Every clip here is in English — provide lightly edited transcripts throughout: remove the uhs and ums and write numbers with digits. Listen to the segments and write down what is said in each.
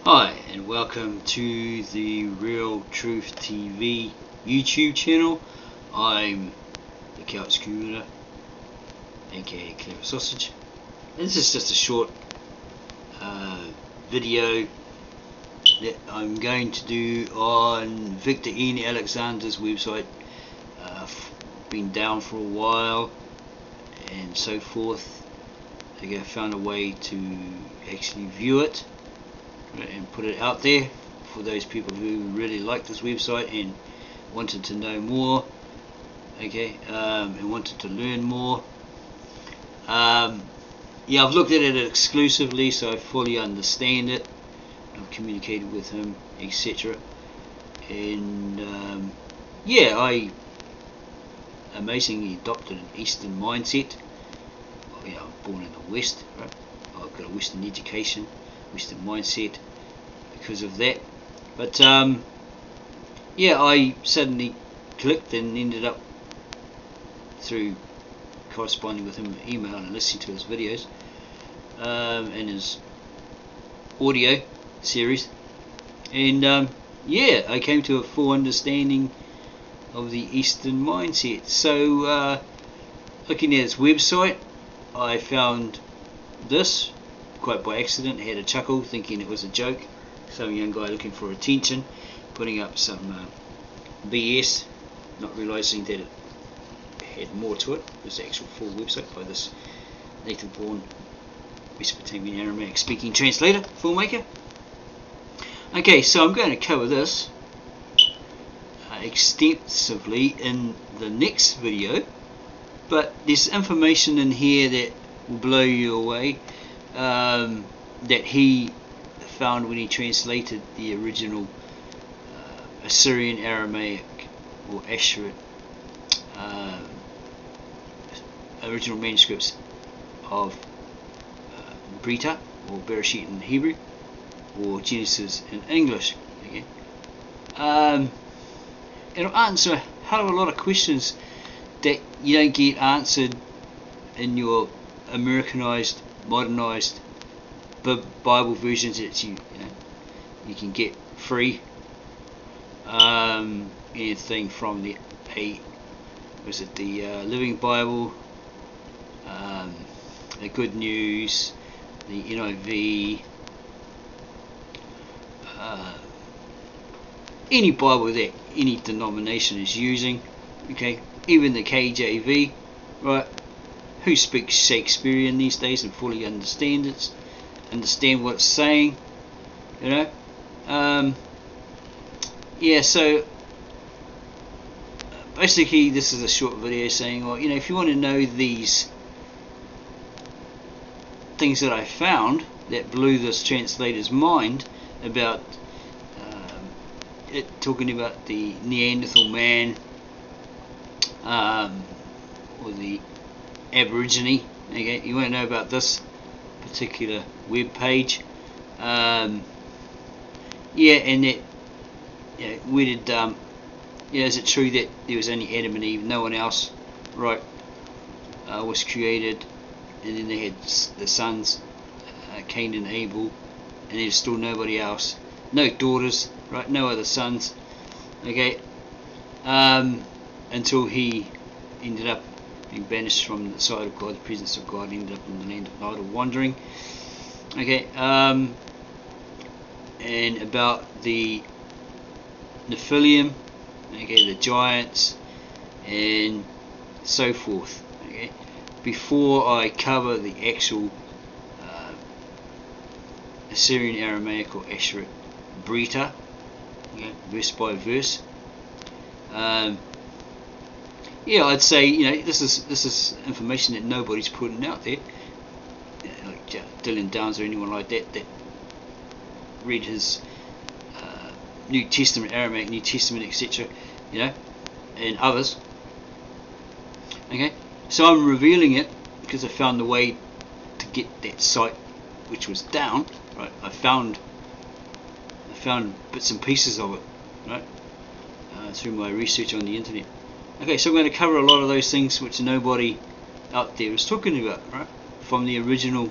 Hi and welcome to the Real Truth TV YouTube channel. I'm the Couch Scooter, aka Clever Sausage, and this is just a short video that I'm going to do on Victor Ian Alexander's website. Been down for a while and so forth. I found a way to actually view it and put it out there for those people who really like this website and wanted to know more, and wanted to learn more. I've looked at it exclusively, so I fully understand it. I've communicated with him, etc. And I amazingly adopted an Eastern mindset. I'm born in the West, right? I've got a Western education, Western mindset because of that. But I suddenly clicked and ended up, through corresponding with him by email and listening to his videos and his audio series, and I came to a full understanding of the Eastern mindset. So looking at his website, I found this quite by accident. I had a chuckle thinking it was a joke, some young guy looking for attention, putting up some BS, not realizing that it had more to it. It was the actual full website by this native born Mesopotamian Aramaic speaking translator, filmmaker. Okay, so I'm going to cover this extensively in the next video, but there's information in here that will blow you away, that he found when he translated the original Assyrian, Aramaic or Assyrian original manuscripts of Brita or Bereshit in Hebrew, or Genesis in English. It'll answer a hell of a lot of questions that you don't get answered in your Americanized, modernized Bible versions that you can get free. Anything from the Living Bible, the Good News, the NIV, any Bible that any denomination is using, even the KJV, right? Who speaks Shakespearean these days and fully understand what it's saying, so basically this is a short video saying, well, if you want to know these things that I found that blew this translator's mind about it talking about the Neanderthal man, or the Aborigine. You want to know about this particular web page, and that, where did is it true that there was only Adam and Eve, no one else, right, was created, and then they had the sons, Cain and Abel, and there's still nobody else, no daughters, right, no other sons, until he ended up being banished from the sight of God, the presence of God, ended up in the land of idle wandering. And about the Nephilim, the giants, and so forth. Before I cover the actual Assyrian, Aramaic or Assyrian Brita, verse by verse, I'd say this is information that nobody's putting out there, like Dylan Downs or anyone like that read his New Testament, Aramaic New Testament, etc. And others. So I'm revealing it because I found the way to get that site, which was down. Right, I found bits and pieces of it, right, through my research on the internet. So I'm going to cover a lot of those things which nobody out there is talking about, right, from the original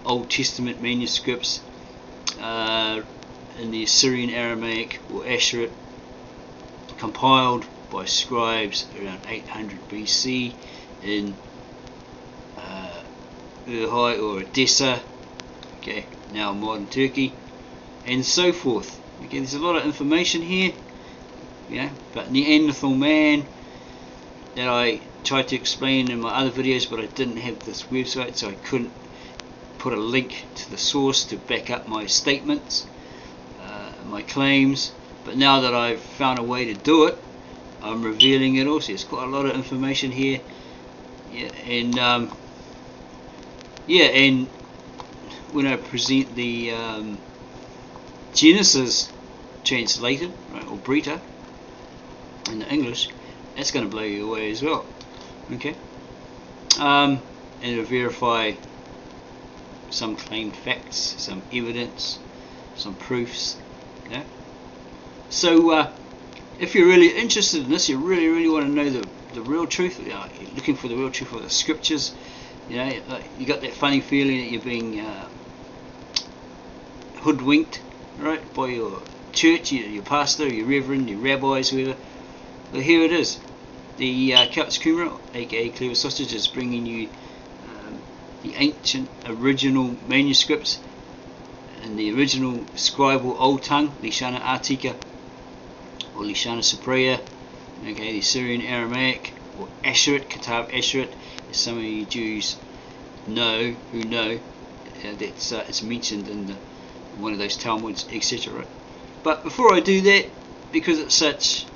Old Testament manuscripts, in the Assyrian Aramaic or Assyrian, compiled by scribes around 800 BC in Urhai or Edessa, okay, now modern Turkey, and so forth. Okay, there's a lot of information here, but Neanderthal man that I tried to explain in my other videos, but I didn't have this website, so I couldn't put a link to the source to back up my statements, my claims. But now that I've found a way to do it, I'm revealing it also. It's quite a lot of information here, and and when I present the Genesis translated, right, or Brita in the English, that's going to blow you away as well. Okay, and it'll verify some claimed facts, some evidence, some proofs. Okay, so if you're really interested in this, you really want to know the real truth, you're looking for the real truth of the scriptures, you got that funny feeling that you're being hoodwinked, right, by your church, your pastor, your reverend, your rabbis, whoever. Well, here it is. The Couch Kumra, aka Clever Sausage, is bringing you the ancient original manuscripts and the original scribal old tongue, Lishana Artika or Lishana Supriya, okay, the Syrian Aramaic or Asherit, Kitab Asherit, as some of you Jews know, that's it's mentioned in one of those Talmuds, etc. Right? But before I do that, because it's such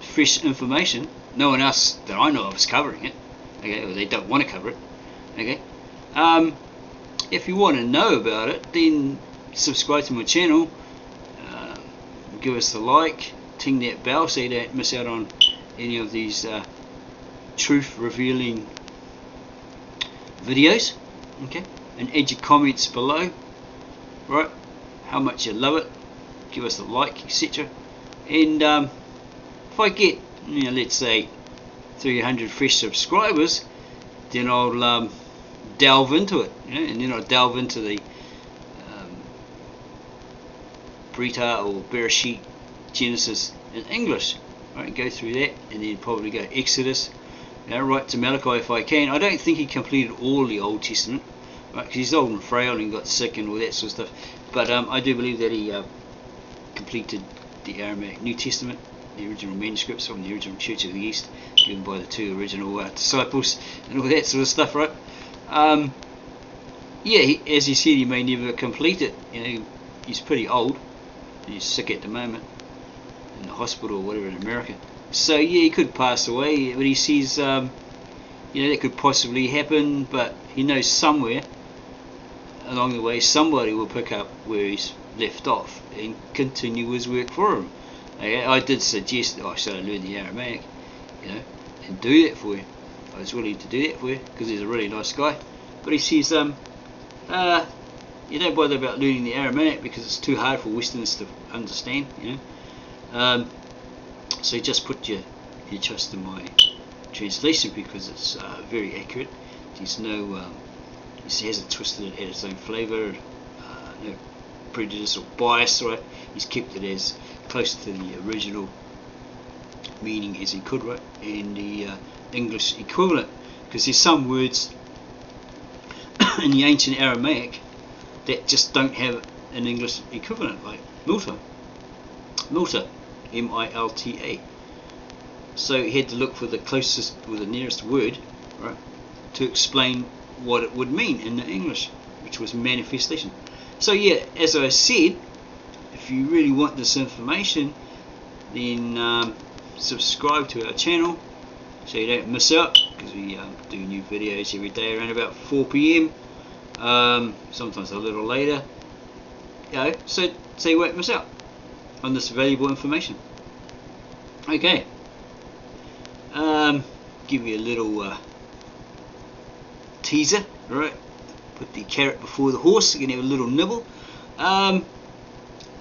fresh information, no one else that I know of is covering it, okay, or they don't want to cover it, okay. If you want to know about it, then subscribe to my channel, give us the like, ting that bell so you don't miss out on any of these truth revealing videos, okay, and add your comments below, right, how much you love it, give us a like, etc. And if I get, let's say 300 fresh subscribers, then I'll delve into it, and then I'll delve into the Brita or Bereshit, Genesis in English, right, go through that, and then probably go Exodus, right to Malachi if I can. I don't think he completed all the Old Testament, right, because he's old and frail and got sick and all that sort of stuff, but I do believe that he completed the Aramaic New Testament, the original manuscripts from the original Church of the East, given by the two original disciples and all that sort of stuff, right. As he said, he may never complete it. He's pretty old. He's sick at the moment in the hospital or whatever in America. So he could pass away. But he says, that could possibly happen. But he knows somewhere along the way somebody will pick up where he's left off and continue his work for him. I did suggest that I should learn the Aramaic, and do that for you. I was willing to do that for you because he's a really nice guy. But he says, you don't bother about learning the Aramaic because it's too hard for Westerners to understand, so you just put your trust in my translation because it's very accurate. There's no, he hasn't twisted it, had its own flavour, no prejudice or bias, right? He's kept it as close to the original meaning as he could, right? And the English equivalent, because there's some words in the ancient Aramaic that just don't have an English equivalent, like Milta, M-I-L-T-A. So he had to look for the closest or the nearest word, right, to explain what it would mean in the English, which was manifestation. So as I said, if you really want this information, then subscribe to our channel so you don't miss out, because we do new videos every day around about 4 PM, sometimes a little later, so you won't miss out on this valuable information. Okay, give you a little teaser, right? Put the carrot before the horse. You can have a little nibble.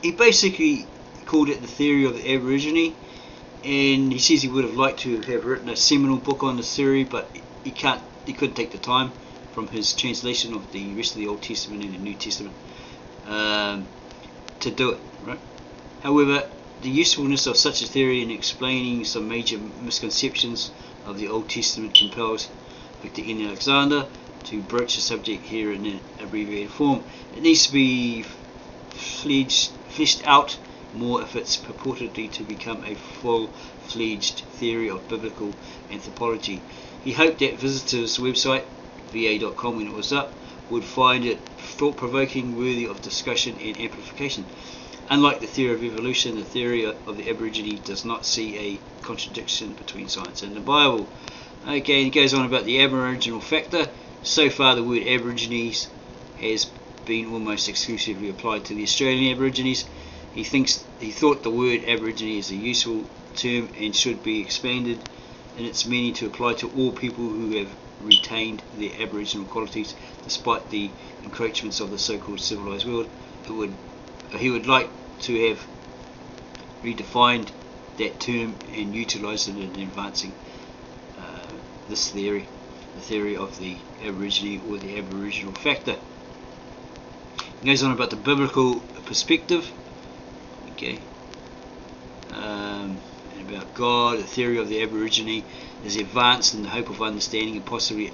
He basically called it the Theory of the Aborigines, and he says he would have liked to have written a seminal book on this theory, but he couldn't take the time from his translation of the rest of the Old Testament and the New Testament to do it, right? However, the usefulness of such a theory in explaining some major misconceptions of the Old Testament compels Victor N. Alexander to broach the subject here in an abbreviated form. It needs to be fleshed out more if it's purportedly to become a full-fledged theory of biblical anthropology. He hoped that visitors' website, va.com, when it was up, would find it thought-provoking, worthy of discussion and amplification. Unlike the theory of evolution, the theory of the Aborigines does not see a contradiction between science and the Bible. Okay, and he goes on about the Aboriginal factor. So far, the word Aborigines has been almost exclusively applied to the Australian Aborigines. He thought the word Aborigine is a useful term and should be expanded in its meaning to apply to all people who have retained their Aboriginal qualities despite the encroachments of the so-called civilized world. He would like to have redefined that term and utilised it in advancing this theory, the theory of the Aborigine or the Aboriginal factor. He goes on about the biblical perspective, okay, and about God. The theory of the Aborigine is advanced in the hope of understanding and possibly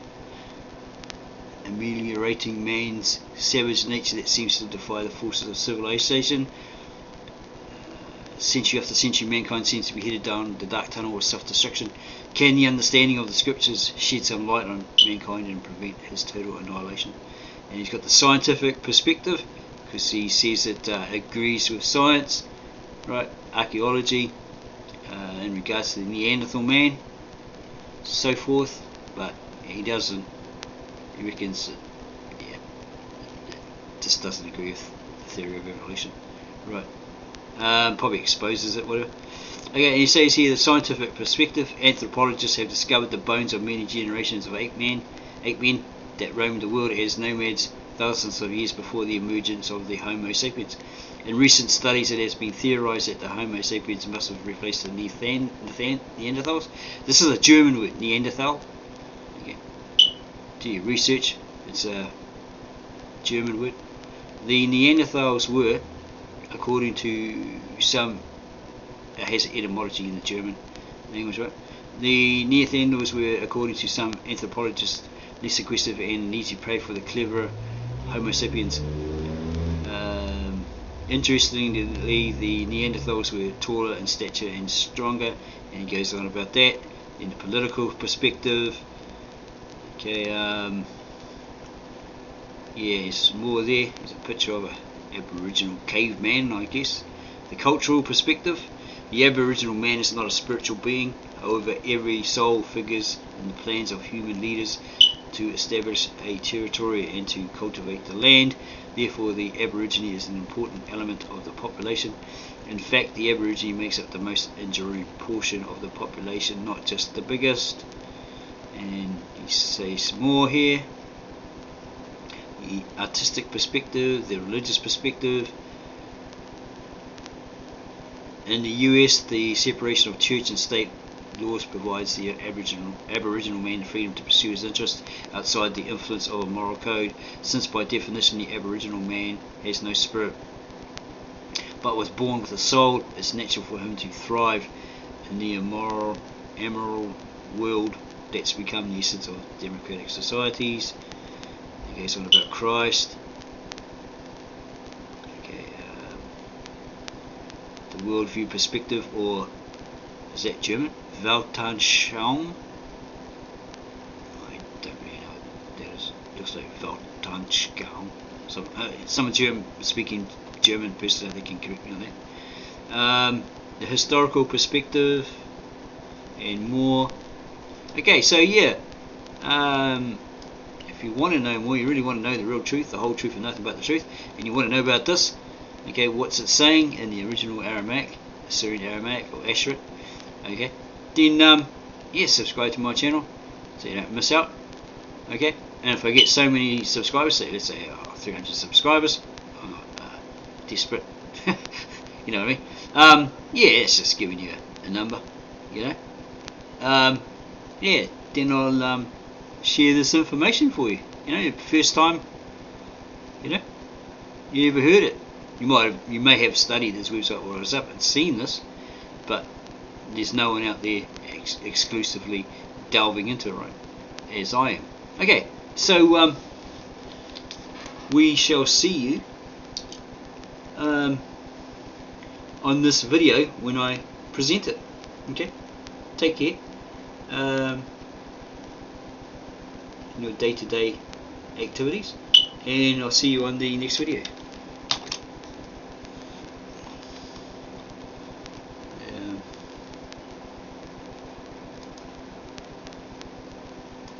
ameliorating man's savage nature that seems to defy the forces of civilization. Century after century, mankind seems to be headed down the dark tunnel of self-destruction. Can the understanding of the scriptures shed some light on mankind and prevent his total annihilation? And he's got the scientific perspective, because he says it agrees with science, right? Archaeology, in regards to the Neanderthal man, so forth, but he doesn't. He reckons that, yeah, it just doesn't agree with the theory of evolution, right? Probably exposes it, whatever. Okay, he says here the scientific perspective. Anthropologists have discovered the bones of many generations of ape men that roamed the world as nomads thousands of years before the emergence of the Homo sapiens. In recent studies, it has been theorized that the Homo sapiens must have replaced the Neanderthals. This is a German word, Neanderthal. Okay. Do your research. It's a German word. The Neanderthals were, according to some, it has an etymology in the German language, right? The Neanderthals were, according to some anthropologists, less aggressive and easy prey for the cleverer Homo sapiens. Interestingly, the Neanderthals were taller in stature and stronger, and he goes on about that. In the political perspective, okay, yes, more there. There's a picture of an Aboriginal caveman, I guess. The cultural perspective, the Aboriginal man is not a spiritual being. However, every soul figures in the plans of human leaders to establish a territory and to cultivate the land. Therefore, the Aborigine is an important element of the population. In fact, the Aborigine makes up the most enduring portion of the population, not just the biggest. And he says more here. The artistic perspective, the religious perspective. In the US, the separation of church and state laws provides the Aboriginal man freedom to pursue his interests outside the influence of a moral code, since by definition the Aboriginal man has no spirit but was born with a soul. It's natural for him to thrive in the immoral world that's become the essence of democratic societies. He goes on about Christ. Okay, the worldview perspective, or is that German? Weltanschauung. I don't really know what that is. Looks like Weltanschauung. Some German-speaking German person, they can correct me on that. The historical perspective and more. Okay, so yeah, if you want to know more, you really want to know the real truth, the whole truth and nothing but the truth, and you want to know about this, okay, what's it saying in the original Aramaic, Assyrian Aramaic or Asherit, okay, then yeah, subscribe to my channel so you don't miss out, okay. And if I get so many subscribers, say let's say 300 subscribers, I'm not desperate, you know what I mean. Yeah, it's just giving you a number, you know. Yeah, then I'll share this information for you. You know, first time, you know. you ever heard it. You may have studied this website while I was up and seen this, but there's no one out there exclusively delving into it, right, as I am. Okay, so we shall see you on this video when I present it. Okay, take care. In your day-to-day activities, and I'll see you on the next video.